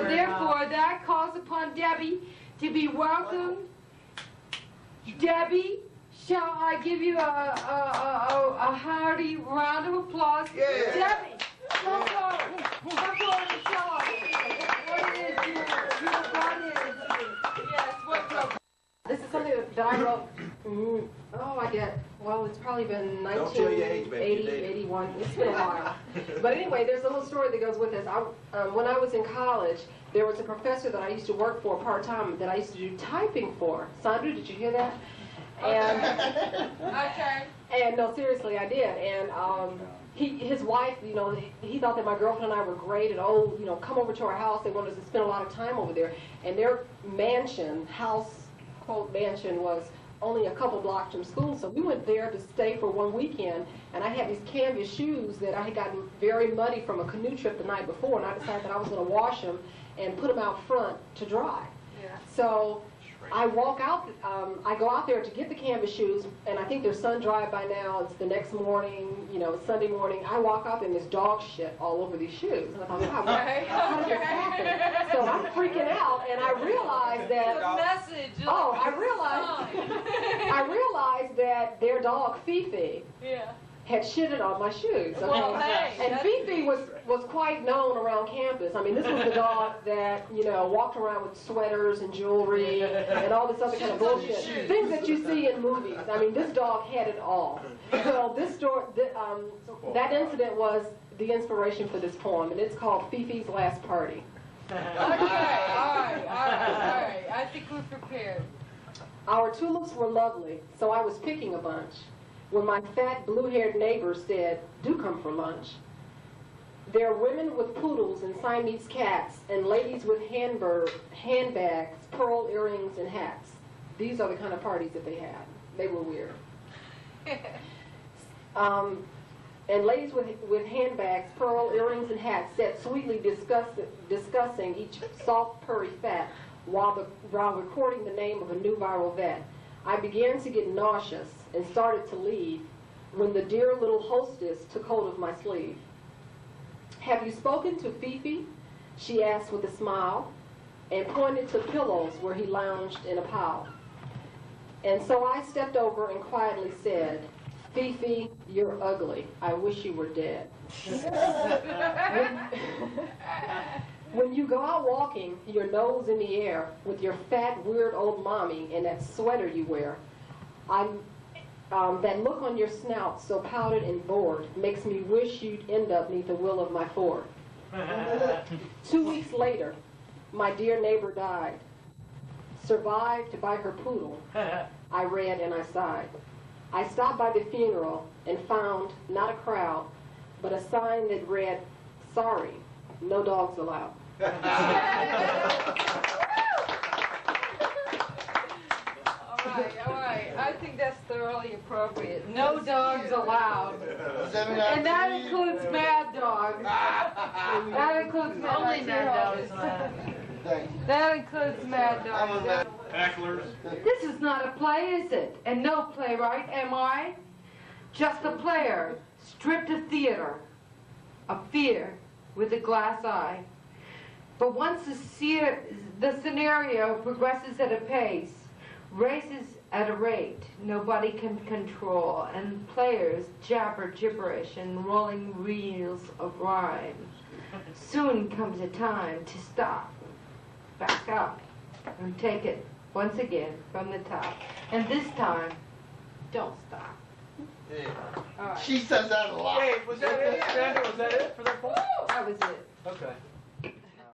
therefore, that calls upon Debbie to be welcomed. Debbie, shall I give you a hearty round of applause? Yeah. Debbie, come forward. Come forward and tell us what it is you brought in. Yes, what this is something that I wrote, well, it's probably been 1980, 81. It's been a while. But anyway, there's a little story that goes with this. When I was in college, there was a professor that I used to work for part-time that I used to do typing for. Sondra, did you hear that? And, Okay. And no, seriously, I did. And his wife, you know, he thought that my girlfriend and I were great and, oh, you know, come over to our house. They wanted us to spend a lot of time over there. And their mansion, quote, mansion was only a couple blocks from school, so we went there to stay for one weekend, and I had these canvas shoes that I had gotten very muddy from a canoe trip the night before, and I decided that I was going to wash them and put them out front to dry. Yeah. So I walk out, I go out there to get the canvas shoes, and I think they're sun-dried by now. It's the next morning, you know, it's Sunday morning. I walk out there and there's dog shit all over these shoes. And I thought, wow, how did this happen? So I'm freaking out, and I realized that... The message. I realized that their dog, Fifi, had shitted on my shoes. Okay? Well, hey, and Fifi was quite known around campus. I mean, this was the dog that, you know, walked around with sweaters and jewelry and all this other kind of bullshit. Things that you see in movies. I mean, this dog had it all. So this story, that incident was the inspiration for this poem, and it's called Fifi's Last Party. Okay, all right. I think we're prepared. Our tulips were lovely, so I was picking a bunch when my fat, blue-haired neighbor said, "Do come for lunch." There are women with poodles and Siamese cats, and ladies with handbags, pearl earrings, and hats. These are the kind of parties that they had. They were weird. And ladies with handbags, pearl earrings, and hats sat sweetly discussing each soft, purry fat while recording the name of a new viral vet. I began to get nauseous and started to leave when the dear little hostess took hold of my sleeve. "Have you spoken to Fifi?" she asked with a smile, and pointed to pillows where he lounged in a pile. And so I stepped over and quietly said, "Fifi, you're ugly. I wish you were dead." When you go out walking, your nose in the air, with your fat, weird old mommy and that sweater you wear, that look on your snout, so powdered and bored, makes me wish you'd end up neath the wheel of my Ford. 2 weeks later, my dear neighbor died. Survived by her poodle. I read and I sighed. I stopped by the funeral and found not a crowd, but a sign that read, "Sorry, no dogs allowed." All right. I think that's thoroughly appropriate. No dogs allowed. And that includes mad dogs. That includes only mad dogs. That includes mad dogs. Hecklers. This is not a play, is it? And no playwright, am I? Just a player, stripped of theater, a fear with a glass eye. But once the scenario progresses at a pace, races at a rate nobody can control, and players jabber gibberish and rolling reels of rhyme, soon comes a time to stop, back up, and take it once again from the top. And this time, don't stop. Yeah. All right. She says that a lot. Hey, was that it, Sandra? Was that it for that poem? That was it. Okay.